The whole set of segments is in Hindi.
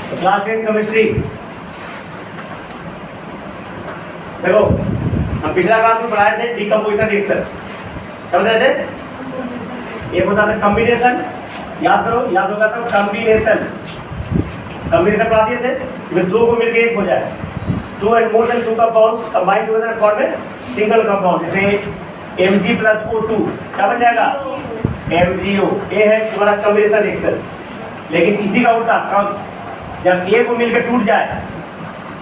तो क्लास 10 केमिस्ट्री देखो, हम पिछला क्लास में पढ़ाए थे डीकम्पोजिशन रिएक्शन। क्या बताए थे? एक होता था कॉम्बिनेशन, याद करो, याद होगा था कॉम्बिनेशन। कॉम्बिनेशन पढ़ा दिए थे कि दो को मिलकर एक हो जाए, two and more than two compounds combine together and form a single compound, जैसे Mg प्लस O2 क्या बन जाएगा? MgO। ये है तुम्हारा कॉम्बिनेशन रिएक्शन। लेकिन इसी का उल्टा, जब ए को मिलकर टूट जाए,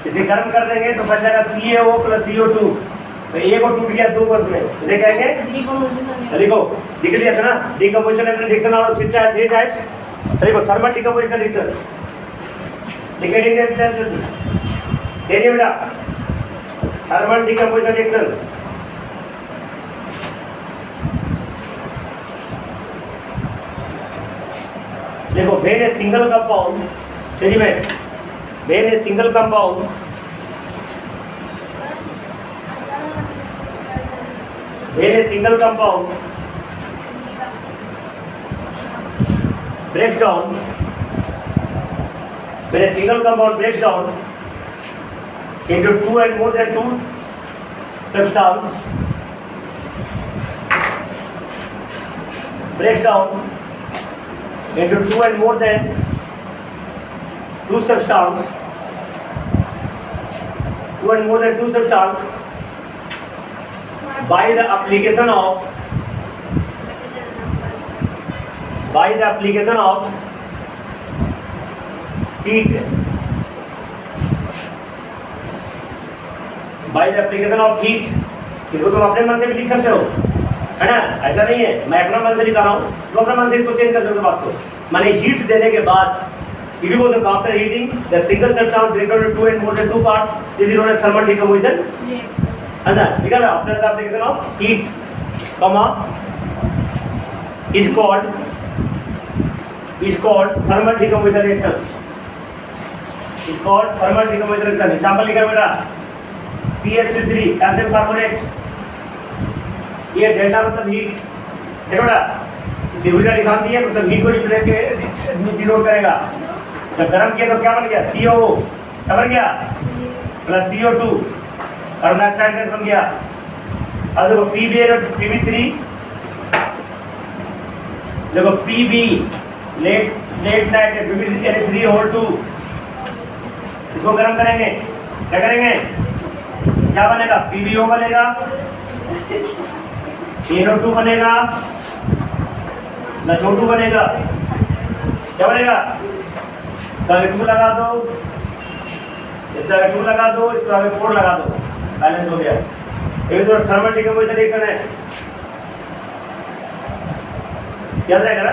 इसे गर्म कर देंगे तो बन जाएगा CaO प्लस CO2। तो ए को टूट गया दो बस में, इसे कहेंगे देखो, लिख दिया था ना, डीकम्पोजिशन रिएक्शन और फिर थ्री टाइप्स। देखो थर्मल डीकम्पोजिशन रिएक्शन लिख देंगे जल्दी, देखिए बेटा, थर्मल डीकम्पोजिशन रिएक्शन। देखो वेन ए सिंगल कंपाउंड, चलिए मैं, when a single compound breaks down, when a single compound breaks down into two and more than two substance, breaks down into two and more than two substance, by the application of heat, इसको तुम अपने मन से भी लिख सकते हो, है ना, ऐसा नहीं है मैं अपना मन से लिखा रहा हूँ, तुम अपने मन से इसको चेंज कर सकते हो बात को। माने हीट देने के बाद, if it was after heating the single substance break down into two and more than two parts, this is known as thermal decomposition reaction. अंदर लिखा है after the application of heat, comma is called thermal decomposition reaction. Example लिखा बेटा, CH3 कैल्शियम कार्बोनेट, ये डेल्टा मतलब हीट, देखो बेटा त्रिभुज का निशान दिया मतलब हीट को डिनोट करेगा। जब गर्म किया तो क्या बन गया? COO, क्या बन गया? Plus CO2, carbon dioxide gas बन गया। अब देखो PB3, देखो PB late night PB3 whole 2, इसको गर्म करेंगे, क्या करेंगे? क्या बनेगा? PBO बनेगा, NO2 बनेगा, प्लस O2 बनेगा, क्या बनेगा? इसका आगे 2 लगा दो, इसका आगे 2 लगा दो, इसका आगे 4 लगा दो, बैलेंस हो गया। ये तो थर्मल डीकम्पोजिशन रिएक्शन है। याद रहेगा ना,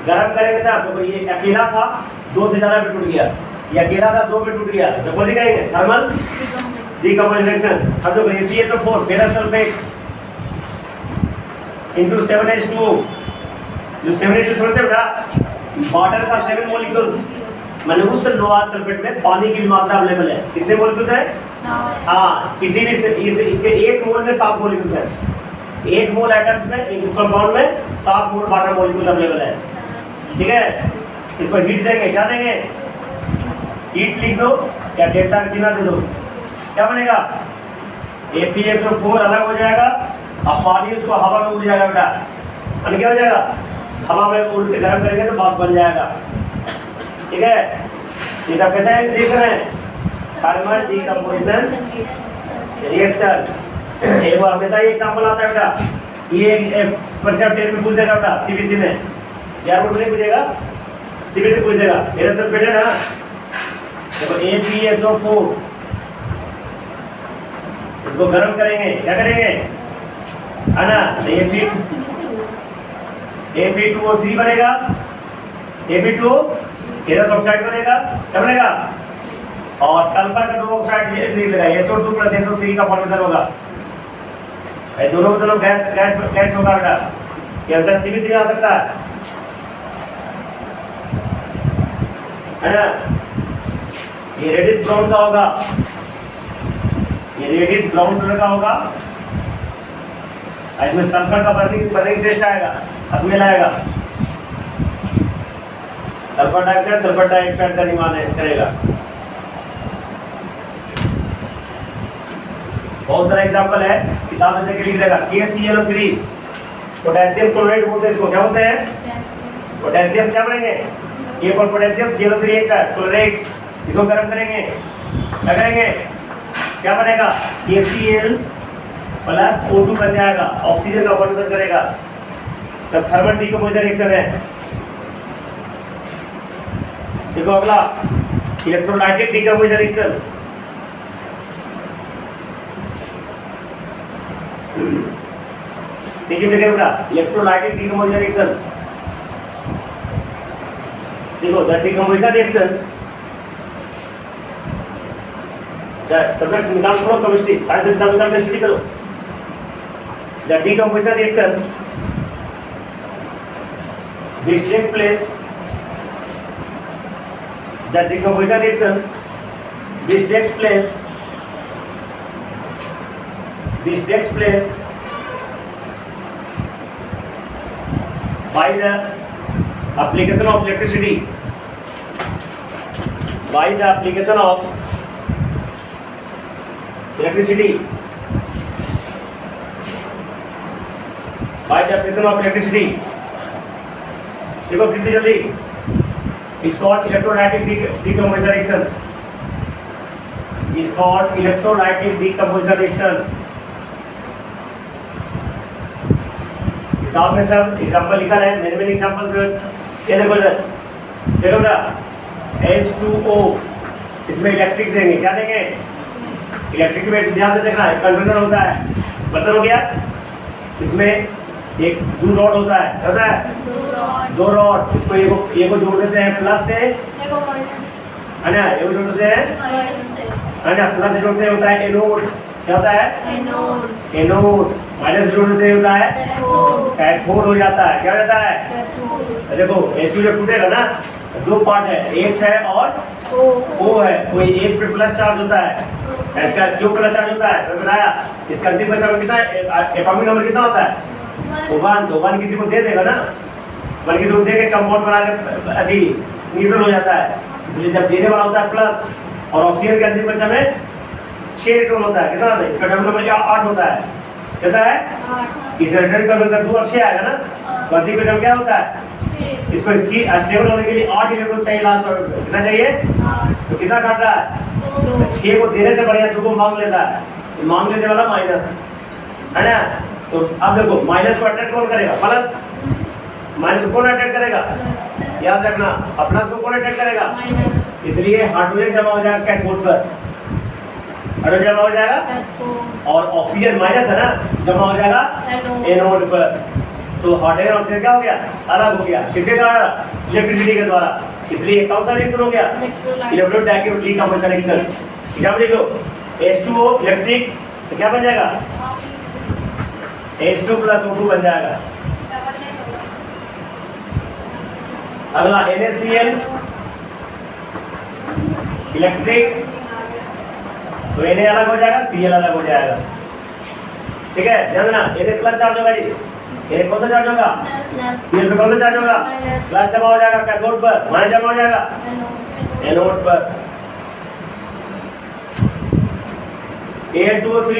गरम करेंगे तो आपको ये अकेला था, 2 से ज्यादा भी टूट गया, ये अकेला था 2 में टूट गया, तो बोल कहेंगे थर्मल डीकम्पोजिशन रिएक्शन। अब देखो ये CH4 ferrous sulphate into 7H2O, जो 7H2 छोड़ते बेटा, वाटर का 7 मॉलिक्यूल्स, माने उस लोहा सल्फेट में पानी की मात्रा अवेलेबल है। कितने मॉलिक्यूल्स है? हाँ, किसी भी इसके 1 मोल में 7 मॉलिक्यूल्स है। 1 मोल एटम्स में, एक कंपाउंड में 7 मोल वाटर मॉलिक्यूल्स अवेलेबल है। ठीक है, इसको हीट देंगे, क्या देंगे? हीट लिख दो या डेल्टा का चिन्ह दे दो, क्या बनेगा? FeSO4 अलग हो जाएगा, अब पानी उसको हवा में उड़ जाएगा बेटा, और क्या हो जाएगा? हवा में उड़ के गर्म करेंगे तो भाप बन जाएगा। ठीक है, ये सब कैसा रिएक्शन है? Thermal decomposition reaction. एक बार हमेशा ये एग्जांपल आता है बेटा, ये परीक्षा 10 में पूछ देगा बेटा, CBC में, यार वो नहीं पूछेगा, CBC पूछ देगा। मेरा सल्फेट है ना, देखो FeSO4, इसको गर्म करेंगे, क्या करेंगे, है ना? Fe2O3 बनेगा, Fe2O फेरस ऑक्साइड बनेगा, क्या बनेगा? और सल्फर का 2 ऑक्साइड निकलेगा, SO2 प्लस SO3 का फॉर्मेशन होगा। दोनों को दोनों गैस होगा बेटा, ये आंसर CBC में आ सकता है ना? ये रेडिश ब्राउन का होगा, ये रेडिश ब्राउन कलर का होगा, इसमें सल्फर का बर्निंग टेस्ट आएगा, स्मेल आएगा। सल्फर डाइऑक्साइड का निर्माण करेगा। बहुत सारा एग्जांपल है, किताब में देख के लिख देगा। KClO3 पोटेशियम क्लोराइड बोलते हैं इसको, क्या बोलते हैं? पोटेशियम क्या बनेंगे? ये पर पोटेशियम ClO3 एक क्लोराइड, इसको गर्म करेंगे, क्या करेंगे? क्या बनेगा? KCl प्लस O2 बन जाएगा, ऑक्सीजन का कन्वर्जन करेगा। सब थर्मल डिकम्पोजिशन रिएक्शन है। देखो अगला इलेक्ट्रोलाइटिक डिकम्पोजिशन रिएक्शन। देखिए बेटा इलेक्ट्रोलाइटिक डिकम्पोजिशन रिएक्शन। देखो द डिकम्पोजिशन रिएक्शन सब्जेक्ट निकाल करो, केमिस्ट्री साइंस से निकाल के स्टडी करो। The decomposition reaction which take place the decomposition reaction which takes place by the application of electricity by the application of electricity देखो कितनी जल्दी is called electrolytic decomposition reaction is called electrolytic decomposition reaction। किताब में सब एग्जांपल लिखा है, मैंने भी एग्जांपल जो ये देखो इधर देखो ना H2O, इसमें इलेक्ट्रिक देंगे, क्या देंगे? इलेक्ट्रिक में ध्यान से देखना है, कंटेनर होता है, बर्तन हो गया, इसमें एक दो रॉड होता है, दो रॉड, इसको ये को जोड़ देते हैं प्लस से, है ना, ये को जोड़ देते हैं, है ना, प्लस से जोड़ते होता है एनोड, क्या होता है? एनोड। माइनस जोड़ देते होता है कैथोड हो जाता है, क्या हो जाता है? देखो H2 जब टूटेगा ना, दो पार्ट है, H है और O है, कोई H पे प्लस चार्ज होता है, इसका क्यों प्लस चार्ज होता है? मैं बताया, इसका अंतिम नंबर कितना है? एटॉमिक नंबर कितना होता है? 1 किसी को दे देगा ना, 1 किसी को दे के कंपाउंड बना के अभी न्यूट्रल हो जाता है, इसलिए जब देने वाला होता है प्लस, और ऑक्सीजन के अंतिम बच्चा में 6 इलेक्ट्रॉन होता है, कितना होता है? इसका एटॉमिक नंबर 8 होता है, कितना है? इस रेडियल का मतलब 2 अक्षय आएगा ना, तो अंतिम एटम क्या होता है? इसको स्टेबल होने के लिए 8 इलेक्ट्रॉन चाहिए, लास्ट कितना चाहिए? तो कितना काट रहा है? 6 को देने से बढ़िया 2 को मांग लेता है, मांग लेने वाला माइनस, है ना। तो अब देखो माइनस को अट्रैक्ट कौन करेगा? प्लस। माइनस को कौन अट्रैक्ट करेगा? याद रखना, प्लस को कौन अट्रैक्ट करेगा? इसलिए हाइड्रोजन जमा हो जाएगा कैथोड पर, हाइड्रोजन जमा हो जाएगा, और ऑक्सीजन माइनस है ना, जमा हो जाएगा एनोड पर। तो हाइड्रोजन ऑक्सीजन क्या हो गया? अलग हो गया, किसके द्वारा? इलेक्ट्रिसिटी के द्वारा। इसलिए कौन सा रिएक्शन हो गया? Electrolytic decomposition reaction. एग्जांपल लिख लो, H2O इलेक्ट्रिक, तो क्या बन जाएगा? H2 प्लस O2 बन जाएगा। अगला NaCl इलेक्ट्रिक, तो Na अलग हो जाएगा, Cl अलग हो जाएगा, ठीक है, ध्यान देना। Na प्लस चार्ज होगा जी, Na कौन सा चार्ज होगा? Cl पे कौन सा चार्ज होगा? प्लस जमा हो जाएगा कैथोड पर, माइनस जमा हो जाएगा एनोड पर। Al2O3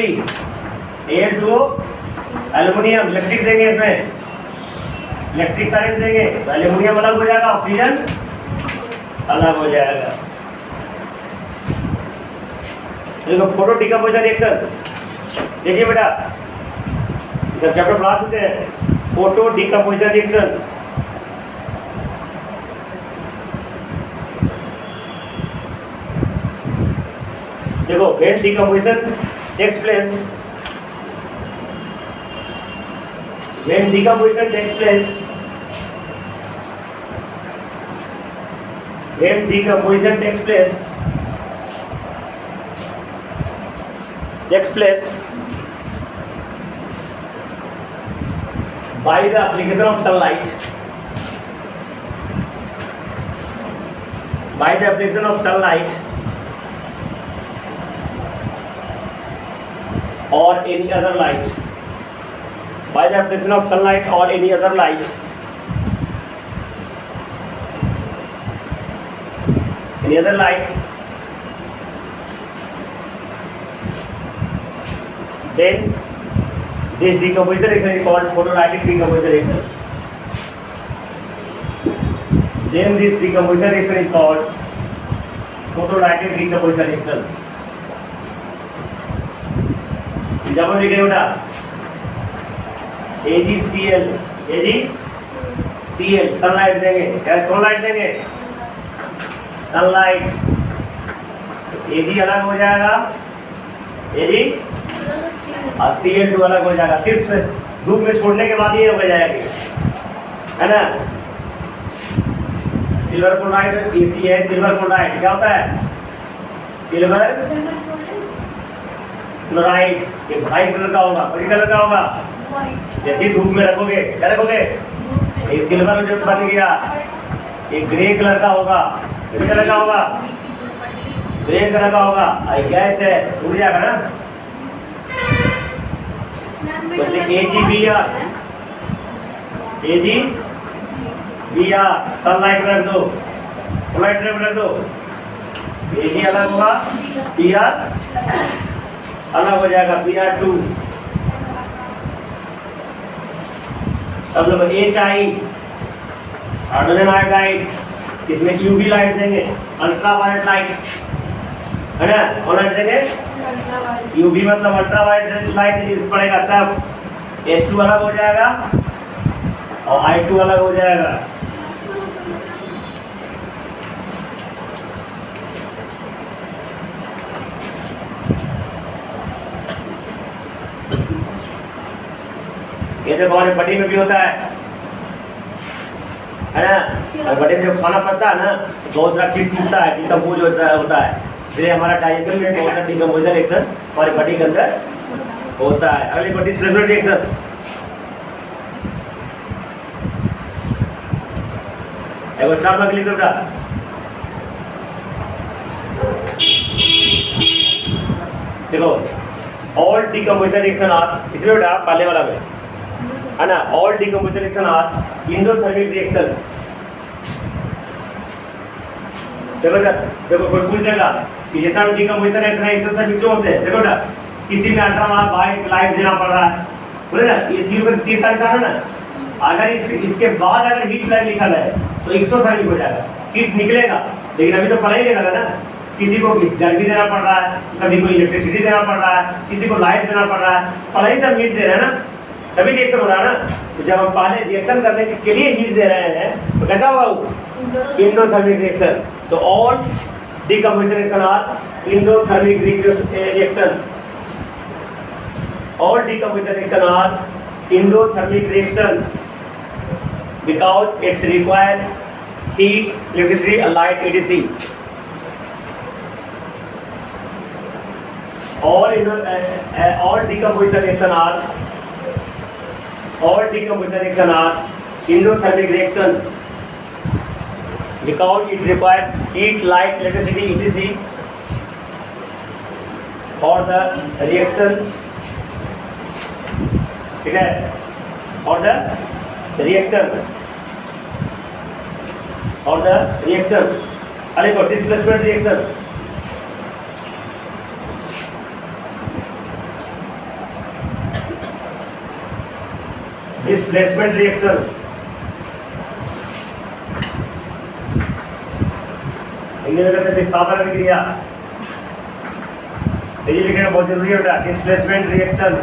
एल्युमिनियम इलेक्ट्रिक देंगे, इसमें इलेक्ट्रिक करंट देंगे, तो एल्युमिनियम अलग हो जाएगा, ऑक्सीजन अलग हो जाएगा। देखो फोटो डिकम्पोजिशन रिएक्शन, देखिए बेटा सब चैप्टर पढ़ा चुके हैं। फोटो डिकम्पोजिशन रिएक्शन, देखो when decomposition takes place, when decomposition takes place, by the application of sunlight, or any other light, by the application of sunlight or any other light, Any other light? Then this decomposition reaction is called photolytic decomposition reaction. Then this decomposition reaction is called photolytic decomposition reaction. Example लिखे बेटा AgCl AgCl सनलाइट देंगे, क्या कौन लाइट देंगे? सनलाइट। Ag अलग हो जाएगा, Ag और Cl2 अलग हो जाएगा, सिर्फ धूप में छोड़ने के बाद ही हो जाएगी, है ना। सिल्वर क्लोराइड है, सिल्वर क्लोराइड क्या होता है? सिल्वर क्लोराइड, ये व्हाइट कलर का होगा, व्हाइट कलर का होगा। जैसे धूप में रखोगे क्या रखोगे? ये सिल्वर जो बन गया, ये ग्रे कलर का होगा, किस कलर का होगा? ग्रे कलर का होगा। गैस है, उड़ जाएगा ना। जैसे AgBr सनलाइट में रख दो, लाइट में रख दो, Ag अलग होगा, Br अलग हो जाएगा, Br2। अब लोग HI हाइड्रोजन आयोडाइड, इसमें UV लाइट देंगे, अल्ट्रावायलेट लाइट, है ना। कौन लाइट देंगे? UV मतलब अल्ट्रावायलेट लाइट पड़ेगा, तब H2 अलग हो जाएगा और I2 अलग हो जाएगा। ये देखो हमारे बॉडी में भी होता है ना। बॉडी में जब खाना पड़ता है ना तो बहुत सारा चीज टूटता है, डिकम्पोज होता है। इसलिए हमारा डाइजेशन में बहुत सारा डिकम्पोजन रिएक्शन हमारे बॉडी के अंदर होता है। अगली बॉडी डिस्प्लेसमेंट रिएक्शन, एगो स्टार मार्क लिख दो बेटा। देखो ऑल डिकम्पोजिशन रिएक्शन आर, इसमें बेटा पहले वाला में है ना, all decomposition reaction are endothermic reaction. देखो कोई पूछ देगा कि जितना भी डिकम्पोजिशन रिएक्शन है इंडोथर्मिक क्यों होते हैं? देखो बेटा किसी में अल्ट्रावायलेट लाइट देना पड़ रहा है, बोले ना, ये तीर का निशान है ना। अगर इसके बाद अगर हीट लाइट लिखा है तो एक्सोथर्मिक हो जाएगा, हीट निकलेगा। लेकिन अभी तो पढ़ा ही नहीं लगा ना, किसी को गर्मी देना पड़ रहा है, कभी को इलेक्ट्रिसिटी देना पड़ रहा है, किसी को लाइट देना पड़ रहा है, पढ़ा ही सब हीट दे रहे हैं ना, तभी रिएक्शन हो रहा है ना। तो जब हम पहले रिएक्शन करने के लिए हीट दे रहे हैं तो कैसा होगा वो? Endothermic reaction. तो all decomposition reaction are endothermic reaction. All decomposition reaction are endothermic reaction because it's require heat, electricity, light, etc. All decomposition reaction are endothermic reaction because it requires heat, light, electricity, etc. for the reaction. ठीक है? For the reaction. अरे को डिस्प्लेसमेंट रिएक्शन, हिंदी में कहते हैं विस्थापन क्रिया। ये लिखना बहुत जरूरी है बेटा, डिस्प्लेसमेंट रिएक्शन।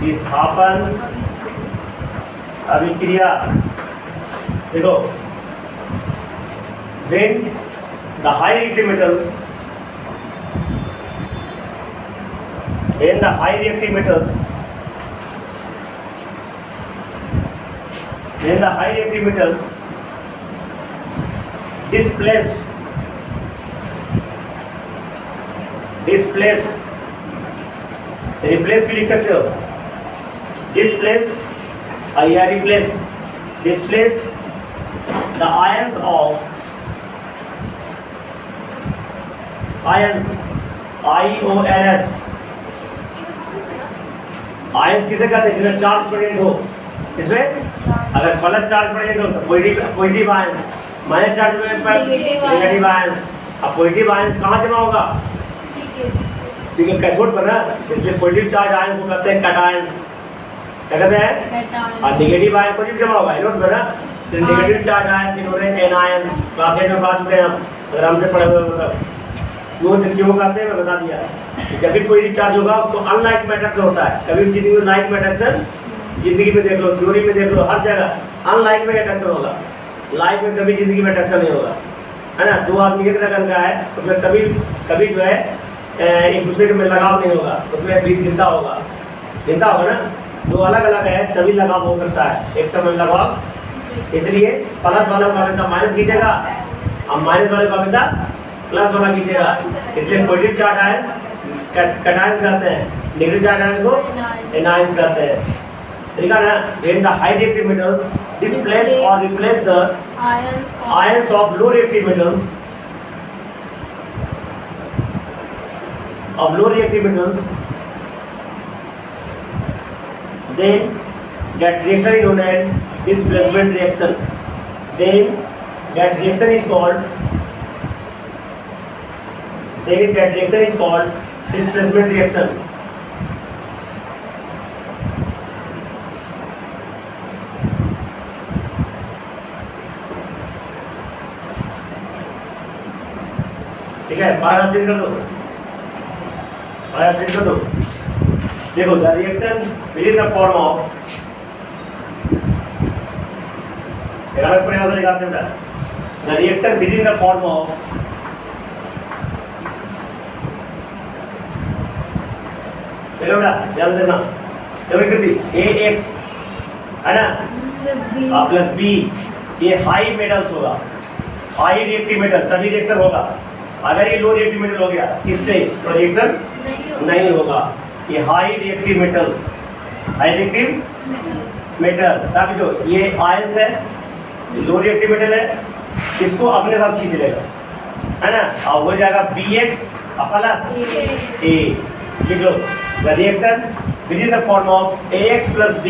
विस्थापन अभिक्रिया। देखो when the high reactive metals displace replace भी लिख सकते हो, displace displace the ions IONS। Ions किसे कहते हैं? जिसमें चार्ज प्रेजेंट हो, इसमें अगर प्लस चार्ज पड़ेगा तो पॉजिटिव आयंस, माइनस चार्ज पर नेगेटिव आयंस। अब पॉजिटिव आयंस कहाँ जमा होगा? ठीक है, कैथोड पर ना, इसलिए पॉजिटिव चार्ज आयंस को कहते हैं कैटायंस। क्या कहते हैं? और नेगेटिव आयन पॉजिटिव जमा होगा एनोड पर ना, सिर्फ नेगेटिव चार्ज आयंस इन्होंने एनायंस क्लास 8 में बात होते हैं हम, अगर हमसे पढ़े हुए हो तब। क्यों कहते हैं मैं बता दिया। जब भी कोई चार्ज होगा उसको अनलाइक मैटर से होता है। कभी जिंदगी में लाइक में अट्रैक्शन, जिंदगी में देख लो, थ्योरी में देख लो, हर जगह अनलाइक में अट्रैक्शन होगा। लाइक में कभी जिंदगी में अट्रैक्शन नहीं होगा, है ना। दो आदमी एक रकम का है, उसमें कभी जो है एक दूसरे के में लगाव नहीं होगा, उसमें भी भिन्नता होगा ना। दो अलग अलग है तभी लगाव हो सकता है, एक समय लगाव। इसलिए प्लस वाला को हमेशा माइनस खींचेगा, अब माइनस वाले को हमेशा प्लस वाला खींचेगा। इसलिए पॉजिटिव चार्ज आयंस कैटायंस कहते हैं, नेगेटिव चार्ज आयंस को एनायंस कहते हैं। ठीक है ना। When the high reactive metals displace or replace the ions of low reactive metals, then that reaction is known as displacement reaction. Then that reaction is called displacement reaction. ठीक है, बारह चेक कर दो। देखो, the reaction within the form of, एक अलग परिभाषा निकालते हैं। The reaction within the form of, चलो बेटा ध्यान देना, AX है ना प्लस B, ये हाई मेटल्स होगा, हाई रिएक्टिव मेटल, तभी रिएक्शन होगा। अगर ये लो रिएक्टिव मेटल हो गया इससे तो रिएक्शन नहीं होगा। ये हाई रिएक्टिव मेटल तब जो ये आयंस है, लो रिएक्टिव मेटल है, इसको अपने साथ खींच लेगा, है ना। अब हो जाएगा BX प्लस A। लिख लो, the reaction within the form of AX plus B,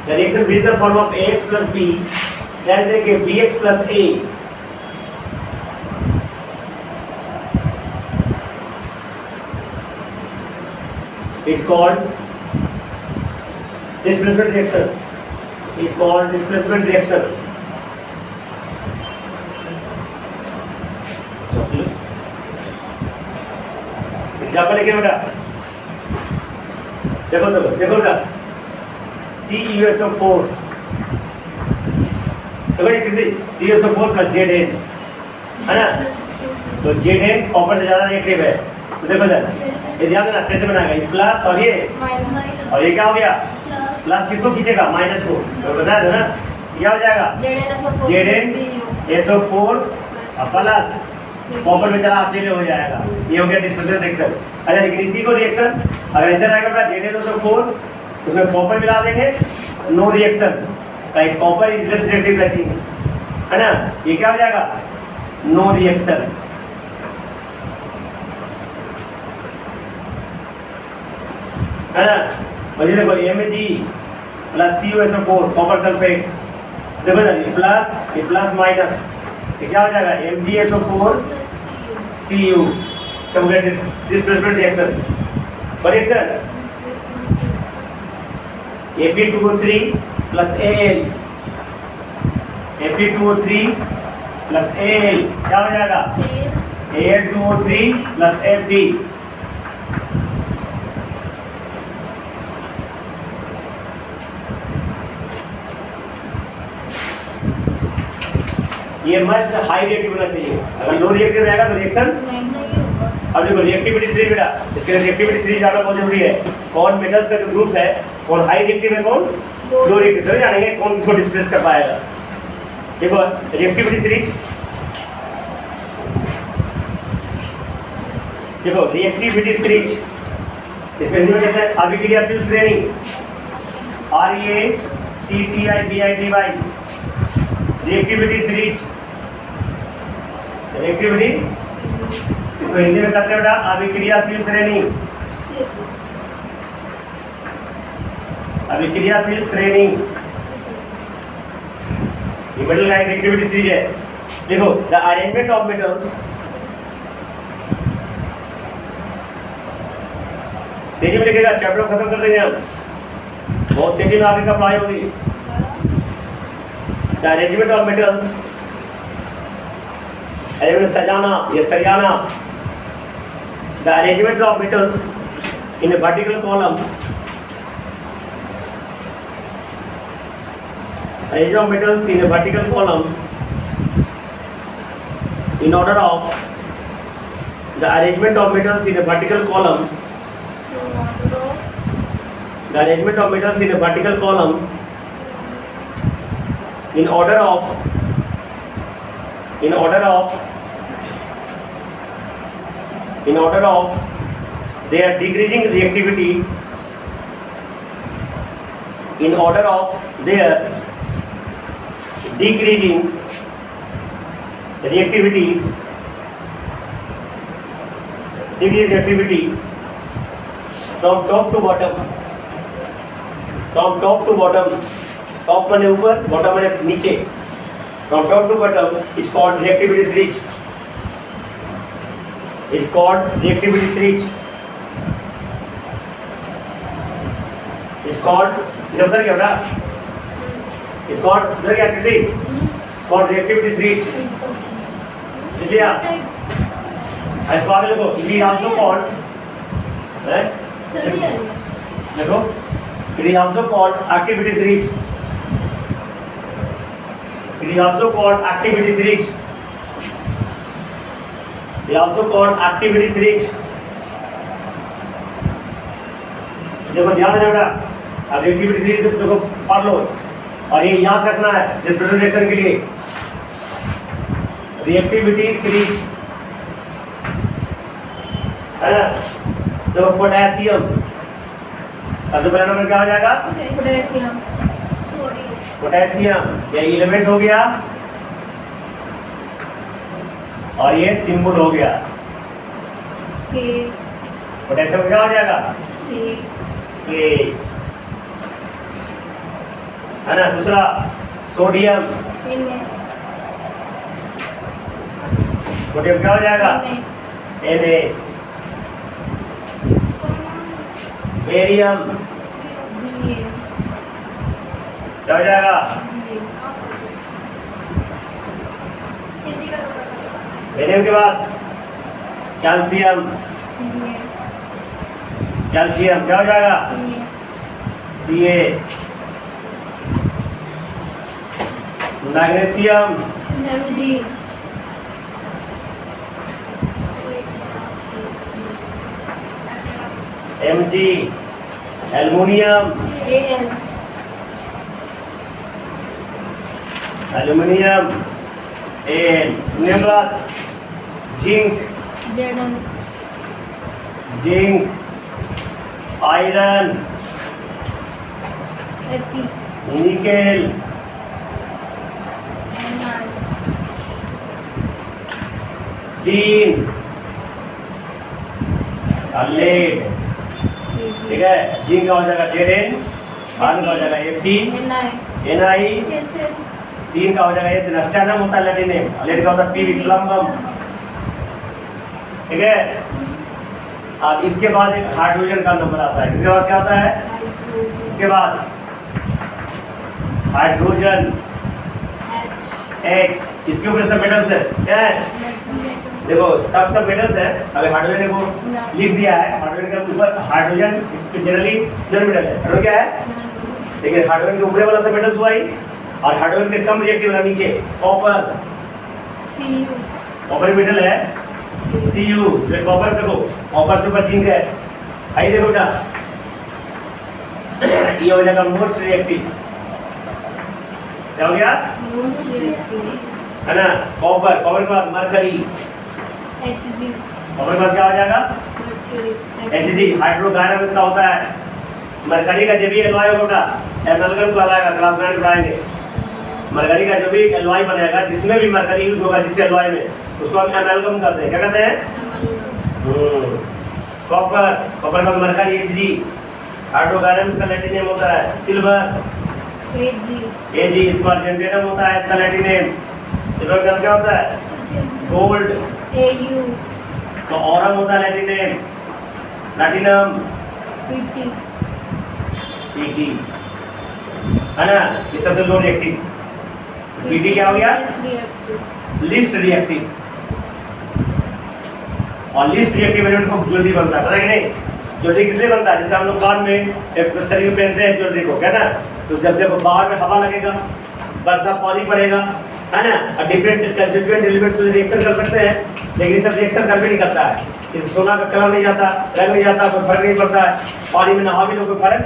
the reaction within the form of AX plus B, ध्यान देखिए BX plus A is called displacement reaction. Example लिखे बेटा, देखो बेटा, CuSO4, देखो ये कितनी CuSO4 प्लस Zn है ना। तो Zn कॉपर से ज्यादा रिएक्टिव है। तो देखो सर, ये ध्यान देना कैसे बनाएगा, ये प्लस और ये माइनस, और ये क्या हो गया प्लस, किसको खींचेगा? माइनस को। तो बताया था ना, क्या हो जाएगा ZnSO4 प्लस कॉपर में चला अकेले हो जाएगा। ये हो गया डिस्प्लेसमेंट रिएक्शन। अच्छा, लेकिन इसी को रिएक्शन अगर ऐसे रहेगा ZnSO4, उसमें कॉपर मिला देंगे, no reaction, copper is less reactive that, है ना। ये क्या हो जाएगा? No reaction. है ना। और ये देखो Mg plus CuSO4 copper sulphate, देखो सर ये प्लस माइनस, ये क्या हो जाएगा? MgSO4 Cu, सब displacement reaction. Reaction Fe2O3 plus Al, Fe2O3 plus Al क्या हो जाएगा? Al2O3 plus Fe। ये मस्ट हाई रिएक्टिव होना चाहिए। अगर लो रिएक्टिव रहेगा तो रिएक्शन अब देखो रिएक्टिविटी 3 बेटा, इसके लिए रिएक्टिविटी 3 जानना बहुत जरूरी है। कौन मेटल्स का जो ग्रुप है, कौन हाई रिएक्टिव है, कौन लो रिएक्टिव, तो जानेंगे कौन इसको डिस्प्लेस कर पाएगा। देखो रिएक्टिविटी 3, देखो रिएक्टिविटी 3 इसमें हिंदी में कहते हैं अभिक्रियाशील श्रेणी, ReactIBITY, रिएक्टिविटी सीरीज, रिएक्टिविटी इसको हिंदी में कहते हैं बेटा अभिक्रियाशील श्रेणी। अभी क्रियाशील श्रेणी, ये मेटल का एक एक्टिविटी सीरीज है। देखो द अरेंजमेंट ऑफ मेटल्स, तेजी में लिखेगा, चैप्टर खत्म कर देंगे हम, बहुत तेजी में आगे का पढ़ाई होगी। The arrangement of metals, arrangement सजाना या सरियाना, the arrangement of metals in a vertical column, arrangement of metals in a vertical column in order of the arrangement of metals in a vertical column, the arrangement of metals in a vertical column in order of their decreasing reactivity, in order of their decreasing reactivity from top to bottom, top माने ऊपर, bottom माने नीचे, from top to bottom is called reactivity switch, is called reactivity switch, is called, इधर क्या होता? It's called, इधर क्या activity? Called reactivity switch. लिया? इस बारे में देखो, it is also called, देखो, it is also called activity switch. It is also called activity switch. It is also called activity switch. देखो ध्यान देना बेटा, अब एक्टिविटी सीरीज देखो पढ़ लो और ये याद रखना है जिस प्रेजेंटेशन के लिए, रिएक्टिविटी सीरीज है ना। तो पोटेशियम, सबसे पहला नंबर क्या हो जाएगा? पोटेशियम, ये एलिमेंट हो गया और ये सिंबल हो गया। पोटेशियम क्या हो जाएगा? के, है ना। दूसरा सोडियम, सोडियम क्या हो जाएगा? Na। बेरियम क्या हो जाएगा? बेरियम के बाद कैल्शियम, कैल्शियम क्या हो जाएगा? Ca। Magnesium, Mg, aluminium, aluminium Al। Zinc, zinc, iron, nickel, जीन, लेड, ठीक है। जिंक का हो जाएगा Zn, आयरन का हो जाएगा Fe, Ni, तीन का हो जाएगा एस, स्टैंडर्ड होता है लैटिन नेम, लेड का होता है Pb, प्लम्बम, ठीक है। और इसके बाद एक हाइड्रोजन का नंबर आता है, इसके बाद क्या आता है? इसके बाद हाइड्रोजन H, इसके ऊपर सब मेटल्स है, क्या है? देखो सब मेटल्स है। अगर हाइड्रोजन को लिख दिया है, हाइड्रोजन के ऊपर हाइड्रोजन जनरली नॉन मेटल है, हाइड्रोजन क्या है? लेकिन हाइड्रोजन के ऊपर वाला सब मेटल्स हुआ ही, और हाइड्रोजन के कम रिएक्टिव वाला नीचे कॉपर, कॉपर मेटल है Cu, इसलिए कॉपर देखो, कॉपर से ऊपर जिंक है, आई देखो बेटा, ये हो जाएगा मोस्ट रिएक्टिव, क्या हो गया? है ना। कॉपर, कॉपर के बाद मरकरी, कॉपर के बाद क्या हो जाएगा? Hg, हाइड्रोकार्बन इसका होता है। मरकरी का जब भी एलॉय होगा, एनालगन कहलाएगा, क्लास 9 में पढ़ाएंगे। मरकरी का जो भी एलॉय बनेगा, जिसमें भी मरकरी यूज होगा जिस एलॉय में, उसको हम एनालगम कहते हैं, क्या कहते हैं? कॉपर, कॉपर का मरकरी Hg, हाइड्रोकार्बन का लैटिन नेम होता है सिल्वर, एजी। इसको अर्जेंटिनम होता है इसका लैटिन नेम। सिल्वर का क्या होता है? Gold, AU। इसका ऑरम होता है लैटिन नेम, प्लैटिनम, पीटी, है ना? ये सब लो रिएक्टिव। पीटी क्या हो गया? Least reactive. और लिस्ट रिएक्टिव एलिमेंट को ज्वेलरी बनता है, पता है कि नहीं? ज्वेलरी किस लिए बनता है? जैसे हम लोग कान में शरीर में पहनते हैं ज्वेलरी को, क्या ना? तो जब बाहर में हवा लगेगा, बरसात पानी पड़ेगा, है ना? और डिफरेंट कंस्टिट्यूएंट एलिमेंट्स से रिएक्शन कर सकते हैं, लेकिन ये सब रिएक्शन कर भी नहीं करता है। इससे सोना का कलर नहीं जाता, रंग नहीं जाता, कोई फर्क नहीं पड़ता है। पानी में नहा भी लो कोई फर्क,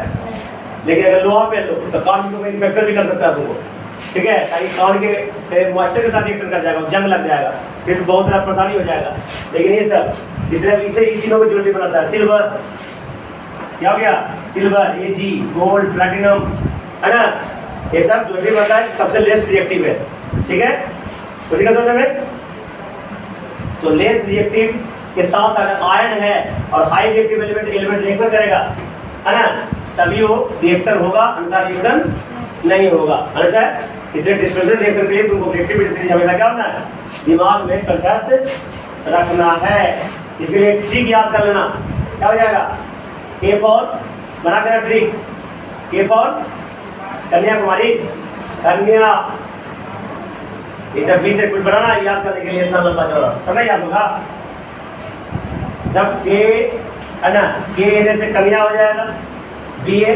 लेकिन अगर लोहा पहन लो तो कान में इन्फेक्शन भी कर सकता है तुमको, ठीक है? ताकि कान के मॉइस्चर के साथ रिएक्शन कर जाएगा, जंग लग जाएगा, फिर बहुत सारा परेशानी हो जाएगा। लेकिन ये सब इसलिए इसे इन तीनों को ज्वेलरी बनाता है। सिल्वर क्या हो गया? सिल्वर, एजी, गोल्ड, प्लैटिनम, है ना? ये सब ज्वेलरी बनता है, सबसे लेस रिएक्टिव है, ठीक है? तो ठीक है समझ में? तो लेस रिएक्टिव के साथ अगर आयन है और हाई रिएक्टिव एलिमेंट रिएक्शन करेगा, है ना? तभी वो रिएक्शन होगा, अन्यथा रिएक्शन नहीं होगा। अन्यथा इसलिए डिस्पेंसर रिएक्शन के लिए तुमको रिएक्टिविटी सीरीज हमेशा क्या होना है? दिमाग में कंटेस्ट रखना है। इसके लिए ट्रिक याद कर लेना, क्या हो जाएगा? के फॉर बना देना ट्रिक, के फॉर कन्याकुमारी, कन्या, ये सब बी से कुछ बनाना याद करने के लिए इतना लंबा चौड़ा करना याद होगा। जब के, है ना? के एने से कन्या हो जाएगा, बी ए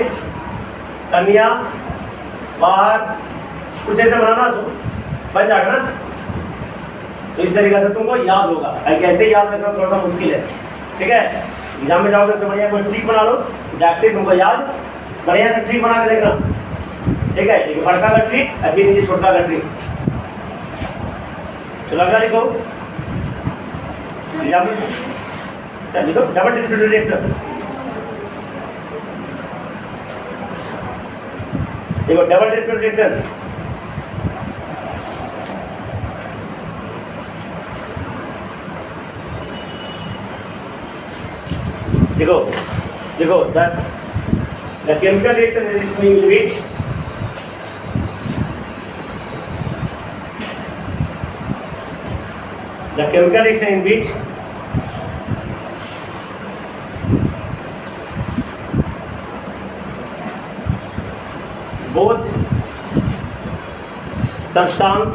कन्या, बाहर कुछ ऐसे बनाना सो बन जाएगा ना। तो इस तरीके से तुमको याद होगा। कैसे याद रखना थोड़ा सा मुश्किल है, ठीक है? एग्जाम में जाओगे तो बढ़िया कोई ट्रिक बना लो, डायरेक्टली तुमको याद बढ़िया सा ट्रिक बना के देखना, ठीक है? एक बड़का का ट्रिक, अभी नीचे छोटा का ट्रिक। तो लगा लिखो एग्जाम में, चल लिखो डबल डिस्ट्रीब्यूटेड रिएक्शन। देखो डबल डिस्ट्रीब्यूटेड रिएक्शन, देखो देखो the chemical reaction is in which the chemical reaction in which both substance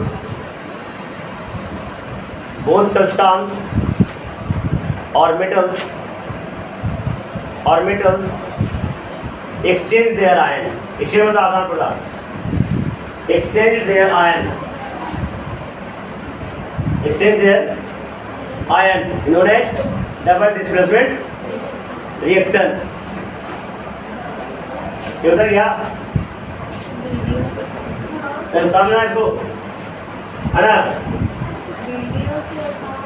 or metals exchange their ion, exchange मतलब आदान प्रदान, exchange their ion known as double displacement reaction। ये उधर गया, उतार लेना इसको, है ना?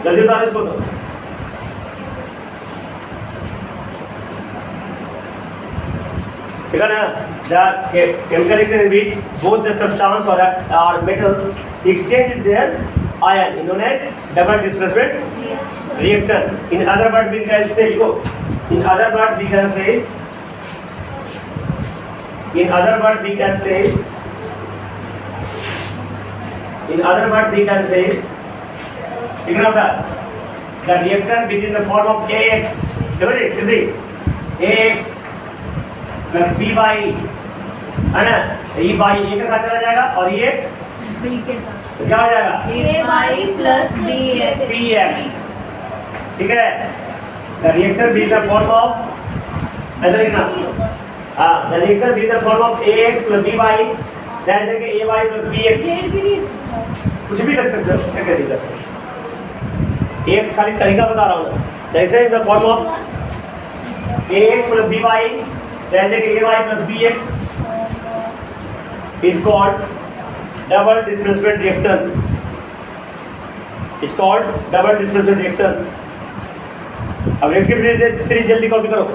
जल्दी उतार इसको। तो ठीक है ना? The chemical reaction in which both the substance or metals exchange their ion known as double displacement reaction। In other words we can say, लिखो, in other words we can say ठीक है ना? The reaction between the form of AX, देखो जी, AX प्लस बी बाई, है ना? ई बाई ए के साथ चला जाएगा और ई एक्स बी के साथ, तो क्या हो जाएगा? A by plus B X, P X, ठीक है? The reaction be the form of, ऐसा लिखना, हाँ, the reaction be the form of A x plus B by, जैसे कि A Y plus B X, कुछ भी लिख सकते हो, क्या दिक्कत है? एक्स खाली तरीका बता रहा हूँ ना। जैसे in the form of A x plus b y, जैसे कि ay plus bx is called double displacement reaction, is called double displacement reaction। अब रिएक्टिव सीरीज जल्दी कॉपी करो।